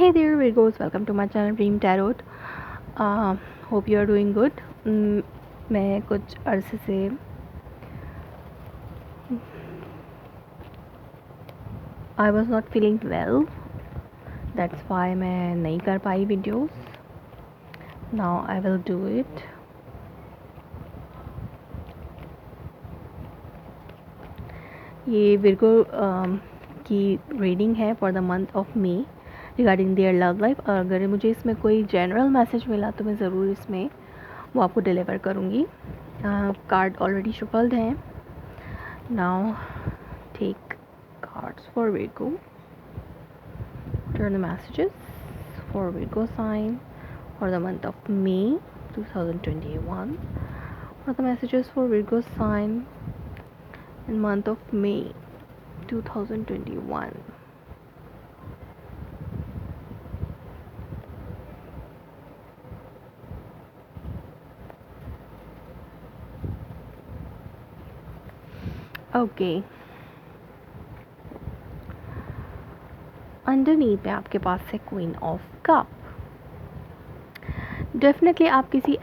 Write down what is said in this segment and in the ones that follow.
Hey there, Virgos. Welcome to my channel Dream Tarot. Hope you are doing good. मैं कुछ अरसे से I was not feeling well. That's why मैं नहीं कर पाई videos. Now I will do it. ये Virgo की reading है for the month of May regarding their love life. और अगर मुझे इसमें कोई जनरल मैसेज मिला तो मैं ज़रूर इसमें वो आपको डिलीवर करूँगी. कार्ड ऑलरेडी शफल्ड हैं. Now take cards for Virgo. Turn the messages for Virgo sign for the month of May 2021. What are the messages for Virgo sign in month of May 2021? Okay. Underneath पे आपके पास है queen of cup. Definitely आप किसी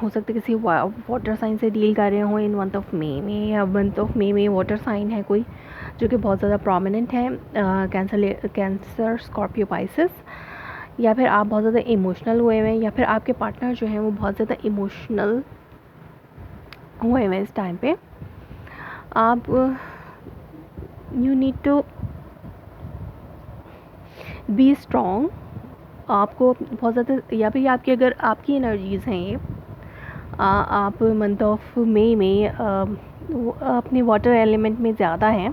हो सकते किसी water sign से deal कर रहे हो इन मंथ ऑफ मे में, या मंथ ऑफ मे में वाटर साइन है कोई जो कि बहुत ज़्यादा प्रोमिनेंट है. कैंसर, स्कॉर्पियो, पाइसेस, या फिर आप बहुत ज़्यादा इमोशनल हुए हुए हैं, या फिर आपके पार्टनर जो हैं वो बहुत ज़्यादा इमोशनल हुए हुए हैं इस टाइम पे. आप you need to be strong. आपको बहुत ज़्यादा, या फिर आपकी अगर आपकी एनर्जीज़ हैं ये आप मंथ ऑफ मे में अपने वाटर एलिमेंट में ज़्यादा हैं,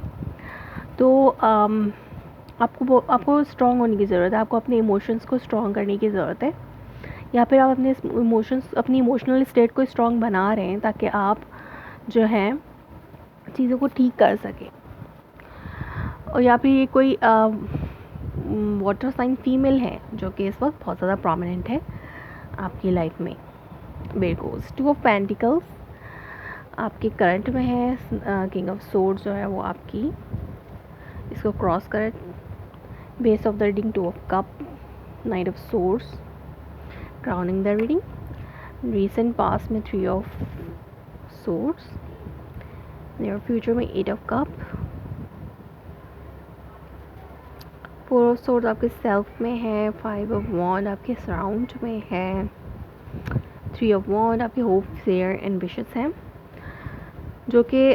तो आपको स्ट्रॉन्ग होने की ज़रूरत है. आपको अपने इमोशंस को स्ट्रॉन्ग करने की ज़रूरत है, या फिर आप अपनी इमोशनल स्टेट को स्ट्रॉन्ग बना रहे हैं ताकि आप जो हैं चीज़ों को ठीक कर सकें. और या फिर ये कोई वाटर साइन फीमेल है जो कि इस वक्त बहुत ज़्यादा प्रोमिनेंट है आपकी लाइफ में. Virgos. 2 ऑफ पेंटिकल्स आपके करंट में है. किंग ऑफ सोर्ड्स जो है वो आपकी इसको क्रॉस करें. Base of the reading 2 of cup, night of swords, crowning the reading. Recent past में 3 ऑफ सोर्ड्स, नियर फ्यूचर में 8 ऑफ कप. 4 ऑफ सोर्ड्स आपके सेल्फ में है. 5 ऑफ वॉन्ड आपके सराउंड में है. 3 ऑफ वॉन्ड आपके होप, फेयर, एम्बिशस हैं, जो कि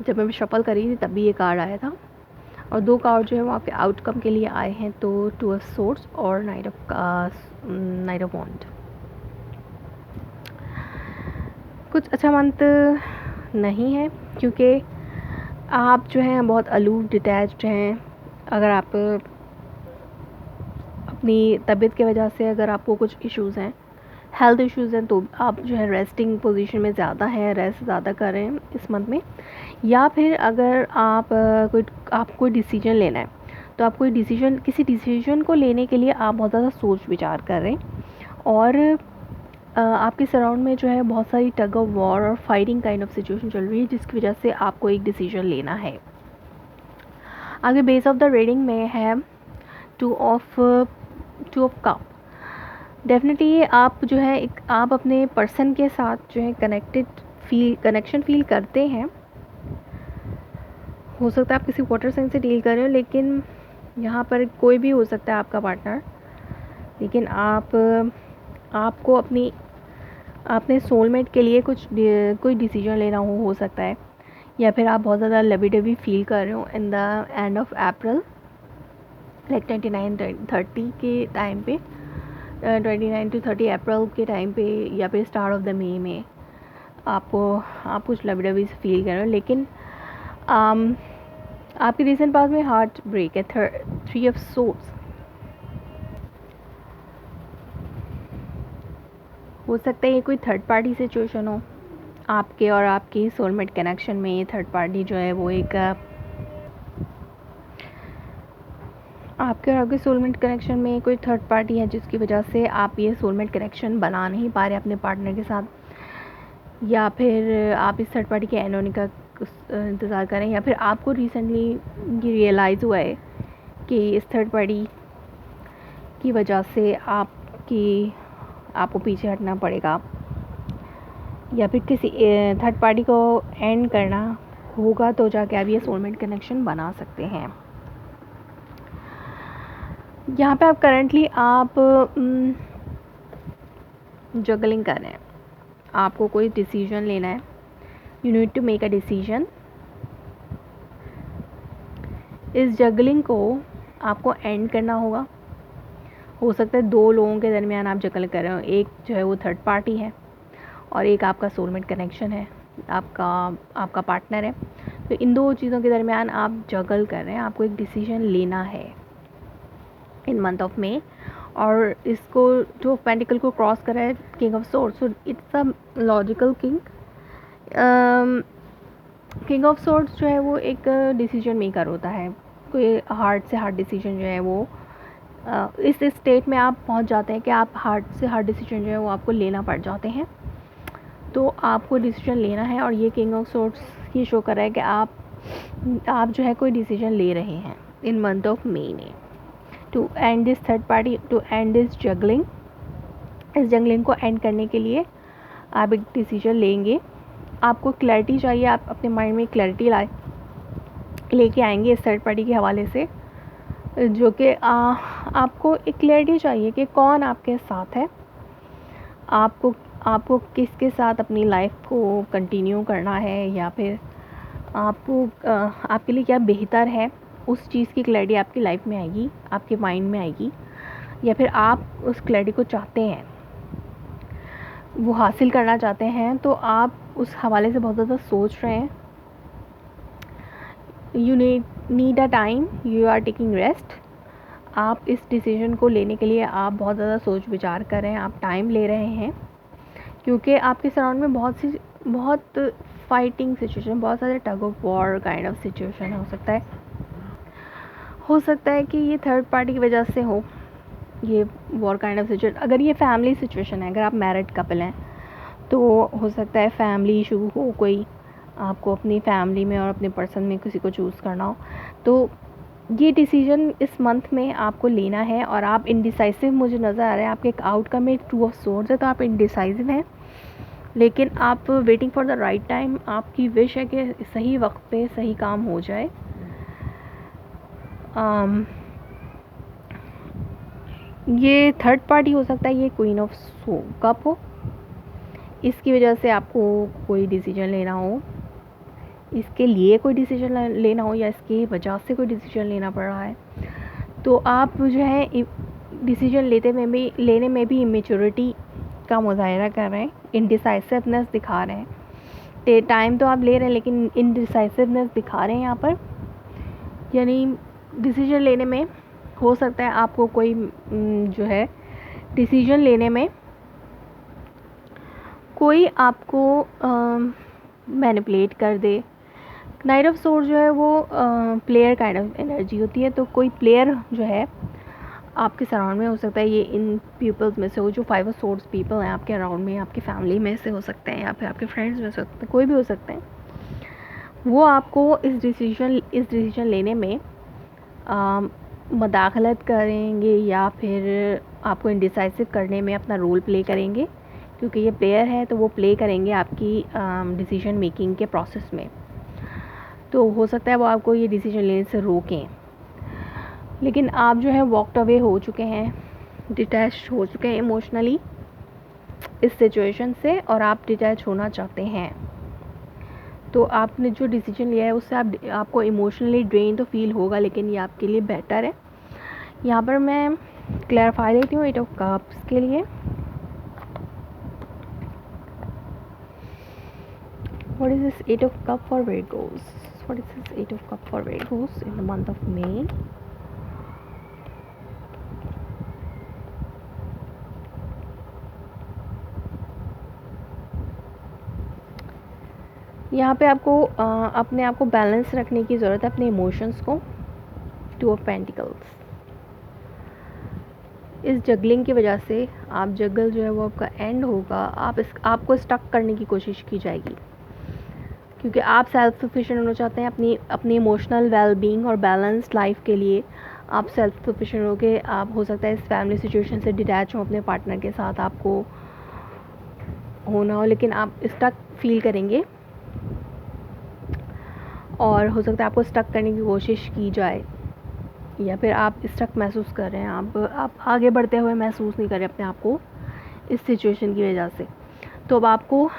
जब मैं शफल करी थी तब भी ये कार्ड आया था. और 2 कार्ड जो है वो आपके आउटकम के लिए आए हैं, तो 2 ऑफ सोर्ड्स और नाइट ऑफ वॉन्ड. कुछ अच्छा मंथ नहीं है क्योंकि आप जो हैं बहुत अलूफ, डिटैच्ड हैं. अगर आप अपनी तबीयत की वजह से अगर आपको कुछ इश्यूज़ हैं, हेल्थ इश्यूज़ हैं, तो आप जो है रेस्टिंग पोजीशन में ज़्यादा हैं, रेस्ट ज़्यादा कर रहे हैं इस मंथ में. या फिर अगर आप कोई डिसीजन लेना है तो आप किसी डिसीजन को लेने के लिए आप बहुत ज़्यादा सोच विचार कर रहे हैं, और आपके सराउंड में जो है बहुत सारी टग ऑफ वॉर और फाइटिंग काइंड ऑफ सिचुएशन चल रही है, जिसकी वजह से आपको एक डिसीजन लेना है. आगे बेस ऑफ द रीडिंग में है 2 ऑफ कप. डेफिनेटली आप जो है आप अपने पर्सन के साथ जो है कनेक्शन फील करते हैं. हो सकता है आप किसी वाटर साइन से डील कर रहे हो, लेकिन यहाँ पर कोई भी हो सकता है आपका पार्टनर. लेकिन आपको अपने सोलमेट के लिए कोई डिसीजन लेना हो सकता है, या फिर आप बहुत ज़्यादा लवी डवी फील कर रहे हो in the end of April, like 29-30 के टाइम पे, 29 to 30 अप्रैल के टाइम पे, या फिर स्टार्ट ऑफ द मे में आप कुछ लवी डवी फील कर रहे हो. लेकिन आपके रिसेंट पास में हार्ट ब्रेक है. 3 ऑफ सोर्ड्स. हो सकता है ये कोई थर्ड पार्टी सिचुएशन हो आपके और आपकी सोलमेट कनेक्शन में. ये थर्ड पार्टी जो है वो एक आपके और आपके सोलमेट कनेक्शन में कोई थर्ड पार्टी है, जिसकी वजह से आप ये सोलमेट कनेक्शन बना नहीं पा रहे अपने पार्टनर के साथ, या फिर आप इस थर्ड पार्टी के एंड होने का इंतज़ार करें, या फिर आपको रिसेंटली ये रियलाइज़ हुआ है कि इस थर्ड पार्टी की वजह से आपको पीछे हटना पड़ेगा, या फिर किसी थर्ड पार्टी को एंड करना होगा, तो जाके आप ये सोलमेट कनेक्शन बना सकते हैं। यहाँ पे आप करंटली जगलिंग कर रहे हैं, आपको कोई डिसीजन लेना है, you need to make a decision. इस जगलिंग को आपको एंड करना होगा। हो सकता है 2 लोगों के दरमियान आप जगल कर रहे हो, एक जो है वो थर्ड पार्टी है और एक आपका सोलमेट कनेक्शन है, आपका पार्टनर है। तो इन 2 चीज़ों के दरमियान आप जगल कर रहे हैं, आपको एक डिसीजन लेना है इन मंथ ऑफ मे। और इसको जो पेंटिकल को क्रॉस कर रहा है king of swords, so it's a logical king. King of swords जो है वो एक डिसीजन मेकर होता है, कोई हार्ड से हार्ड डिसीजन जो है वो इस स्टेट में आप पहुंच जाते हैं कि आप हार्ड से हार्ड डिसीजन जो है वो आपको लेना पड़ जाते हैं। तो आपको डिसीजन लेना है, और ये किंग ऑफ सोर्ड्स ये शो कर रहा है कि आप जो है कोई डिसीजन ले रहे हैं इन मंथ ऑफ मे में, to end this third party, to end this juggling. इस जगलिंग को एंड करने के लिए आप एक डिसीजन लेंगे। आपको क्लैरिटी चाहिए, आप अपने माइंड में क्लैरिटी लेके आएंगे इस थर्ड पार्टी के हवाले से, जो कि आपको एक क्लैरिटी चाहिए कि कौन आपके साथ है, आपको किसके साथ अपनी लाइफ को कंटिन्यू करना है, या फिर आपके लिए क्या बेहतर है। उस चीज़ की क्लैरिटी आपकी लाइफ में आएगी, आपके माइंड में आएगी, या फिर आप उस क्लैरिटी को चाहते हैं, वो हासिल करना चाहते हैं, तो आप उस हवाले से बहुत ज़्यादा सोच रहे हैं। You need a time, you are taking rest. आप इस डिसीजन को लेने के लिए आप बहुत ज़्यादा सोच विचार कर रहे हैं, आप टाइम ले रहे हैं, क्योंकि आपके सराउंड में बहुत फाइटिंग सिचुएशन, बहुत सारे tug of war kind of situation हो सकता है कि ये थर्ड पार्टी की वजह से हो, ये वॉर काइंड ऑफ सिचुएशन। अगर ये फैमिली सिचुएशन है, अगर आप मैरिड कपल हैं, तो हो सकता है फैमिली इशू हो, कोई आपको अपनी फैमिली में और अपने पर्सन में किसी को चूज़ करना हो, तो ये डिसीजन इस मंथ में आपको लेना है। और आप इनडिसाइसिव मुझे नज़र आ रहा है, आपके एक आउटकम में 2 ऑफ सोर्ड्स है, तो आप इनडिसाइसिव हैं, लेकिन आप waiting for the right time. आपकी विश है कि सही वक्त पे सही काम हो जाए। ये थर्ड पार्टी हो सकता है, ये क्वीन ऑफ कप हो, इसकी वजह से आपको कोई डिसीजन लेना हो, इसके लिए कोई डिसीजन लेना हो, या इसकी वजह से कोई डिसीजन लेना पड़ रहा है, तो आप जो है डिसीजन लेने में भी इमेच्योरिटी का मुजाहरा कर रहे हैं, इनडिसाइसिवनेस दिखा रहे हैं। टाइम तो आप ले रहे हैं, लेकिन इनडिसाइसिवनेस दिखा रहे हैं यहाँ पर, यानी डिसीजन लेने में हो सकता है आपको कोई जो है डिसीजन लेने में कोई आपको मैनिपुलेट कर दे। नाइट ऑफ सोर्ड जो है वो प्लेयर काइंड ऑफ एनर्जी होती है, तो कोई प्लेयर जो है आपके सराउंड में हो सकता है, ये इन पीपल्स में से हो, जो 5 ऑफ सोर्ड्स पीपल हैं आपके अराउंड में, आपकी फैमिली में से हो सकते हैं, या फिर आपके फ्रेंड्स में से हो सकते हैं, कोई भी हो सकते हैं। वो आपको इस डिसीजन लेने में मदाखलत करेंगे, या फिर आपको इंडिसाइसिव करने में अपना रोल प्ले करेंगे, क्योंकि ये प्लेयर है तो वो प्ले करेंगे आपकी डिसीजन मेकिंग के प्रोसेस में। तो हो सकता है वो आपको ये डिसीजन लेने से रोकें, लेकिन आप जो है वॉकड अवे हो चुके हैं, डिटैच हो चुके हैं इमोशनली इस सिचुएशन से, और आप डिटैच होना चाहते हैं। तो आपने जो डिसीजन लिया है उससे आपको इमोशनली ड्रेन तो फील होगा, लेकिन ये आपके लिए बेटर है। यहाँ पर मैं क्लैरिफाई देती हूँ 8 ऑफ कप्स के लिए। What is this 8 of cup for Virgos? What is this 8 of cup for Virgos in the month of May? यहाँ पे आपको अपने आप को बैलेंस रखने की ज़रूरत है, अपने इमोशंस को। 2 ऑफ पेंटिकल्स, इस जगलिंग की वजह से आप जगल जो है वो आपका एंड होगा, आपको स्टक करने की कोशिश की जाएगी, क्योंकि आप सेल्फ सफिशिएंट होना चाहते हैं, अपनी इमोशनल वेलबींग और बैलेंस लाइफ के लिए आप सेल्फ सफिशिएंट हो के आप हो सकता है इस फैमिली सिचुएशन से डिटैच हो, अपने पार्टनर के साथ आपको होना हो, लेकिन आप स्टक फील करेंगे और हो सकता है आपको स्टक करने की कोशिश की जाए, या फिर आप स्टक महसूस कर रहे हैं, आप आगे बढ़ते हुए महसूस नहीं कर रहे अपने आप को इस सिचुएशन की वजह से। तो अब आपको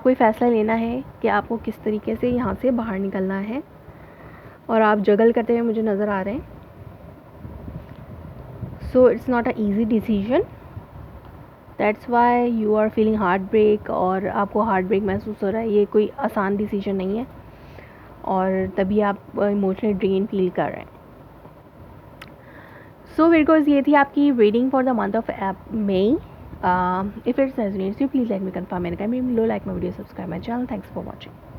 ये फ़ैसला लेना है कि आपको किस तरीके से यहाँ से बाहर निकलना है, और आप जगल करते हुए मुझे नज़र आ रहे हैं। So it's not a easy decision, that's why you are feeling heartbreak, और आपको हार्ट ब्रेक महसूस हो रहा है। ये कोई आसान डिसीजन नहीं है और तभी आप इमोशनली ड्रेन फील कर रहे हैं। सो बिकॉज ये थी आपकी reading for the month of May. If it's resonates you please let me confirm and comment below, like my video, subscribe my channel. Thanks for watching.